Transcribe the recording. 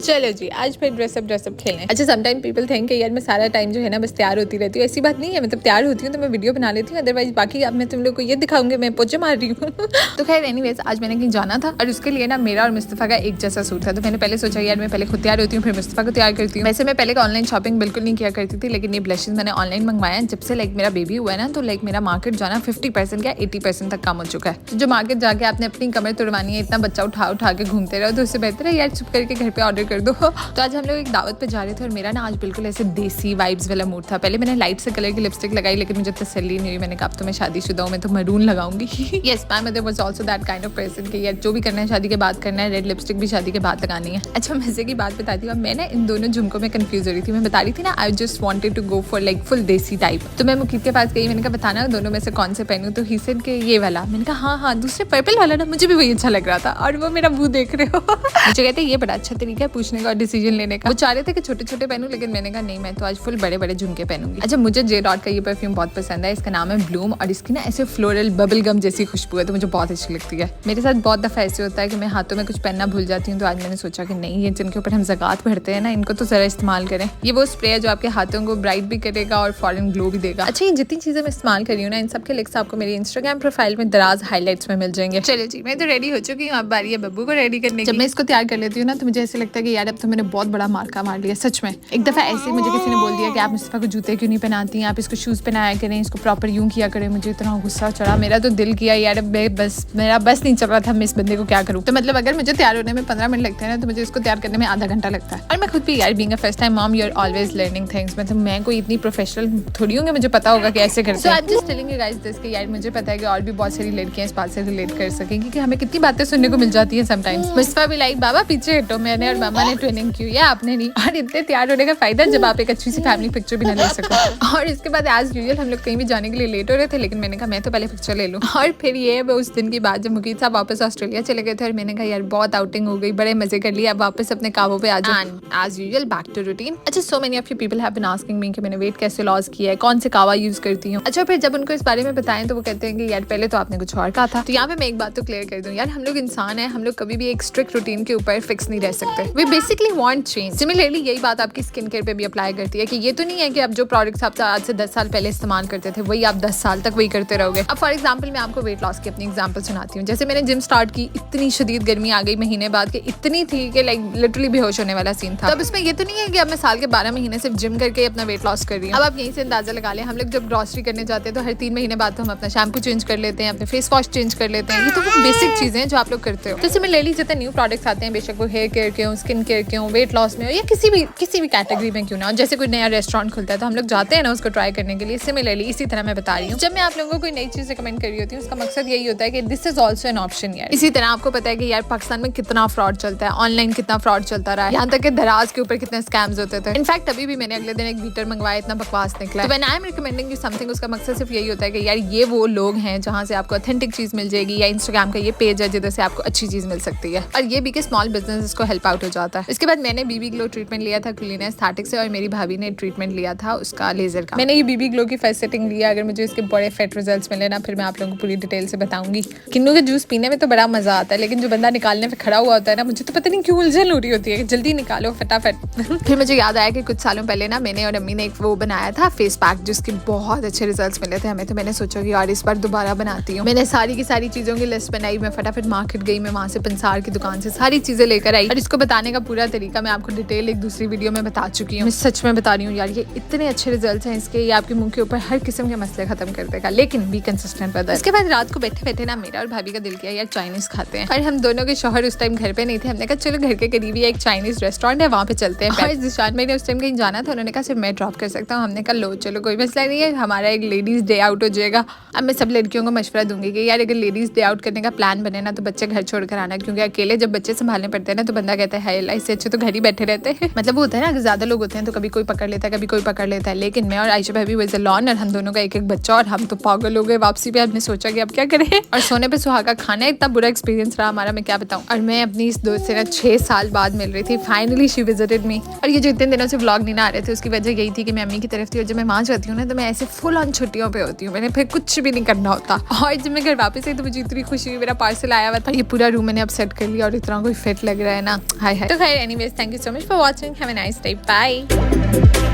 चलो जी, आज फिर ड्रेसअप खेलें। अच्छा, समटाइम पीपल थिंक यार मैं सारा टाइम जो है ना बस तैयार होती रहती हूँ। ऐसी बात नहीं है, मतलब तैयार होती हूँ तो मैं वीडियो बना लेती हूँ, अदरवाइज बाकी अब मैं तुम लोग को ये दिखाऊंगी मैं पोछे मार रही हूँ। तो खैर एनीवेज, आज मैंने कहीं जाना था और उसके लिए ना मेरा और मुस्तफ़ा का एक जैसा सूट था। तो मैंने पहले सोचा यार मैं पहले खुद तैयार होती हूँ फिर मुस्तफ़ा को तैयार करती हूँ। वैसे मैं पहले ऑनलाइन शॉपिंग बिल्कुल नहीं किया करती थी, लेकिन ये ब्लशेस मैंने ऑनलाइन मंगवाया जब से लाइक मेरा बेबी हुआ है ना, तो लाइक मेरा मार्केट जाना 50% या 80% तक कम हो चुका है। तो जो मार्केट जाके आपने अपनी कमर तुड़वानी है, इतना बच्चा उठा उठा के घूमते रहो, तो उससे बेहतर है यार चुप करके घर पे ऑर्डर कर दो। तो आज हम लोग एक दावत पे जा रहे थे और मेरा ना आज बिल्कुल ऐसे देसी वाइब्स वाला मूड था। पहले मैंने लाइट से कलर की लिपस्टिक लगाई, लेकिन मुझे तसल्ली नहीं हुई। मैंने कहा अब तो मैं शादीशुदा हूं, मैं तो मरून लगाऊंगी। Yes, my mother was also that kind of person कि यार जो भी करना है शादी के बाद करना है, रेड लिपस्टिक भी शादी के बाद लगानी है। अच्छा, मजे की बात बताती हूँ, मैं ना इन दोनों झुमकों में कंफ्यूज हो रही थी। मैं बता रही थी ना I just wanted to go for like full desi type. तो मैं मुकीत के पास गई, मैंने कहा बताना दोनों में से कौन से पहनूं, तो ही सेड कि ये वाला। मैंने कहा हाँ, दूसरे पर्पल वाला ना मुझे भी वही अच्छा लग रहा था, और वो मेरा मुंह देख रहे हो। मुझे कहते ये बड़ा अच्छा तरीका है पूछने का और डिसीजन लेने का। वो चाह रहे थे कि छोटे छोटे पहनूं, लेकिन मैंने कहा नहीं, मैं तो आज फुल बड़े बड़े झुमके पहनूंगी। अच्छा, मुझे जे डॉट का ये परफ्यूम बहुत पसंद है, इसका नाम है ब्लूम, और इसकी ना ऐसे फ्लोरल बबल गम जैसी खुशबू है, तो मुझे बहुत अच्छी लगती है। मेरे साथ बहुत दफा ऐसे होता है कि मैं हाथों में कुछ पहनना भूल जाती हूँ, तो आज मैंने सोचा कि नहीं, ये जिनके ऊपर हम ज़कात भरते हैं ना, इनको तो जरा इस्तेमाल करें। ये वो स्प्रे है जो आपके हाथों को ब्राइट भी करेगा और फॉरन ग्लो भी देगा। अच्छा, ये जितनी चीजें मैं इस्तेमाल कर रही हूँ ना, इन सबके लिंक्स आपको मेरी इंस्टाग्राम प्रोफाइल में दराज हाईलाइट्स में मिल जाएंगे। चलो जी, मैं तो रेडी हो चुकी हूँ, अब बारी है बब्बू को रेडी करने की। जब मैं इसको तैयार कर लेती हूँ ना, तो मुझे ऐसे लगता है कि यार अब तो मैंने बहुत बड़ा मार्का मार लिया सच में। एक दफा ऐसे मुझे किसी ने बोल दिया कि आप मुस्तफा को जूते क्यों नहीं पहनाती हैं, आप इसको शूज पहनाया करें, इसको प्रॉपर यूं किया करें। मुझे इतना गुस्सा चढ़ा, मेरा तो दिल किया यार मेरा बस नहीं चल रहा था, मैं इस बंदे को क्या करूँ। तो मतलब अगर मुझे तैयार होने में 15 मिनट लगते हैं ना, तो मुझे इसको तैयार करने में आधा घंटा लगता है। और मैं खुद भी यार being a first time mom, you are always learning things. मतलब मैं कोई इतनी प्रोफेशनल थोड़ी हूँ कि मुझे पता होगा कि ऐसे करते हैं। I am just telling you guys this कि यार मुझे पता है कि और भी बहुत सारी लड़कियां इस बात से रिलेट कर सकेंगी कि हमें कितनी बातें सुनने को मिल जाती है समटाइम्स। मुस्तफा भी लाइक बाबा पीछे हटो, मैंने और मामा ने ट्रेनिंग की है, आपने नहीं। और इतने तैयार होने का फायदा जब आप एक अच्छी सी फैमिली पिक्चर भी ना ले सको। और इसके बाद एज यूजुअल हम लोग कहीं भी जाने के लिए लेट हो रहे थे, लेकिन मैंने कहा मैं तो पहले पिक्चर ले लूँ। और फिर ये उस दिन की बात जब मुकीत साहब वापस ऑस्ट्रेलिया चले गए थे, और मैंने कहा यार बहुत आउटिंग हो गई, बड़े मजे कर लिए, अब वापस अपने कामों पे आ जाओ, as usual back to routine. अच्छा, so many of you people have been asking me कि मैंने वेट कैसे लॉस किया है, कौन से कावा यूज करती हूँ। अच्छा, फिर जब उनको इस बारे में बताएं तो वो कहते हैं कि यार पहले तो आपने कुछ और कहा था। तो यहाँ पे मैं एक बात तो क्लियर कर दूं, यार हम लोग इंसान है, हम लोग कभी भी एक स्ट्रिक्ट रूटीन के ऊपर फिक्स नहीं रह सकते। We basically want change. Similarly यही बात आपकी स्किन केयर पे भी अप्लाई करती है कि ये तो नहीं है कि आप जो प्रोडक्ट्स आप आज से 10 साल पहले इस्तेमाल करते थे वही आप 10 साल तक वही करते रहोगे। अब फॉर एग्जाम्पल मैं आपको वेट लॉस की अपनी एग्जाम्पल सुनाती हूँ। जैसे मैंने जिम स्टार्ट की, इतनी शदीद गर्मी आ गई महीने बाद के, इतनी थी कि लाइक लिटरली बेहोश होने वाला सीन था। तब इसमें ये तो नहीं है कि अब मैं साल के 12 महीने सिर्फ जिम करके अपना वेट लॉस कर रही हूँ। अब आप यहीं से अंदाजा लगा लें, हम लोग जब ग्रोसरी करने जाते हैं तो हर 3 महीने बाद तो हम अपना शैम्पू चेंज कर लेते हैं, अपने फेस वॉश चेंज कर लेते हैं। ये तो वो बेसिक चीजें हैं जो आप लोग करते हो। तो सिमिलरली जितने न्यू प्रोडक्ट्स आते हैं, बेशक वो हेयर केयर के हो, स्किन केयर के हो, वेट लॉस में हो, या किसी भी कैटेगरी में क्यों ना हो, जैसे कोई नया रेस्टोरेंट खुलता है तो हम लोग जाते हैं ना उसको ट्राई करने के लिए। सिमिलरली इसी तरह मैं बता रही हूँ, जब मैं आप लोगों को कोई नई चीज रिकमेंड कर रही होती हूँ, उसका मकसद यही होता है कि this is also an option यार। इसी तरह आपको पता है कि यार पाकिस्तान में कितना फ्रॉड चलता है, ऑनलाइन कितना फ्रॉड चलता रहा है, यहाँ तक कि दराज के ऊपर कितने स्कैम्स होते थे। इनफैक्ट अभी भी मैंने अगले दिन एक बीटर मंगवाया, इतना बकवास निकला। तो when I am recommending you something, उसका मकसद सिर्फ यही होता है कि यार ये वो लोग हैं जहाँ से आपको ऑथेंटिक चीज मिल जाएगी, या इंस्टाग्राम का ये पेज है जिधर से आपको अच्छी चीज मिल सकती है, और ये भी कि स्मॉल बिजनेस को हेल्प आउट हो जाता है। इसके बाद मैंने बीबी ग्लो ट्रीटमेंट लिया था क्लीन एस्थेटिक से, और मेरी भाभी ने ट्रीटमेंट लिया था उसका लेजर का। मैंने ये बीबी ग्लो की फर्स्ट सेटिंग लिया। अगर मुझे इसके बड़े फेट रिजल्ट्स मिले ना, फिर मैं आप लोगों को पूरी डिटेल से बताऊंगी। किन्नू के जूस पीने में तो बड़ा मजा आता है, लेकिन जो बंदा निकालने पे खड़ा हुआ होता है ना, मुझे तो पता नहीं क्यों उलझन हो रही होती है कि जल्दी निकालो फटाफट। फिर मुझे याद आया कि कुछ सालों पहले ना मैंने और अम्मी ने एक वो बनाया था फेस पैक, जिसके बहुत अच्छे रिजल्ट्स मिले थे हमें। तो मैंने सोचा कि यार इस बार दोबारा बनाती हूँ। मैंने सारी की सारी चीजों की लिस्ट बनाई, मैं फटाफट मार्केट गई, मैं वहां से पंसार की दुकान से सारी चीजें लेकर आई, और इसको बताने का पूरा तरीका मैं आपको डिटेल एक दूसरी वीडियो में बता चुकी हूँ। मैं सच में बता रही हूँ यार, ये इतने अच्छे रिजल्ट्स हैं इसके, ये आपके मुंह के ऊपर हर किस्म के मसले खत्म कर देगा, लेकिन बी कंसिस्टेंट पर। उसके बाद रात को बैठे बैठे ना मेरा और भाभी का दिल किया यार चाइनीज खाते हैं, और हम दोनों के शौहर उस टाइम घर पे नहीं थे। हमने कहा चलो घर के करीब ही एक चाइनीज रेस्टोरेंट है, वहाँ पे चलते हैं। और जिशान में उस टाइम कहीं जाना था, उन्होंने कहा सिर्फ मैं ड्रॉप कर सकता हूँ। हमने कहा लो चलो कोई मसला नहीं है, हमारा एक लेडीज डे आउट हो जाएगा। अब मैं सब लड़कियों को मशवरा दूंगी कि यार अगर लेडीज डे आउट करने का प्लान बने ना, तो बच्चे घर छोड़ कर आना, क्योंकि अकेले जब बच्चे संभालने पड़ते हैं ना, तो बंदा कहता है अल्लाह इससे अच्छे तो घर ही बैठे रहते हैं। मतलब वो होता है ना, अगर ज्यादा लोग होते हैं तो कभी कोई पकड़ लेता है, कभी कोई पकड़ लेता है, लेकिन मैं और आयशा भाभी वैसे लॉन, और हम दोनों का एक बच्चा, और हम तो पागल हो गए वापसी पे। हमने सोचा कि अब क्या करें, और सोने पे सुहागा खाना, इतना बुरा एक्सपीरियंस रहा हमारा, मैं क्या बताऊं। और मैं अपनी इस दोस्त से ना 6 साल बाद मिल रही थी, फाइनली शी विजिटेड मी। और ये जो इतने दिनों से व्लॉग नहीं आ रहे थे, उसकी वजह यही थी कि मैं अम्मी की तरफ थी, और जब मैं वहाँ जाती हूँ ना, तो मैं ऐसे फुल ऑन छुट्टियों पे होती हूँ, मैंने फिर कुछ भी नहीं करना होता। और जब मैं घर वापस आई तो मुझे इतनी खुशी हुई, मेरा पार्सल आया हुआ था, ये पूरा रूम मैंने अब सेट कर लिया, और इतना कोई फिट लग रहा है ना, हाय हाय। तो खैर anyways thank you so much for watching, have a nice day, bye.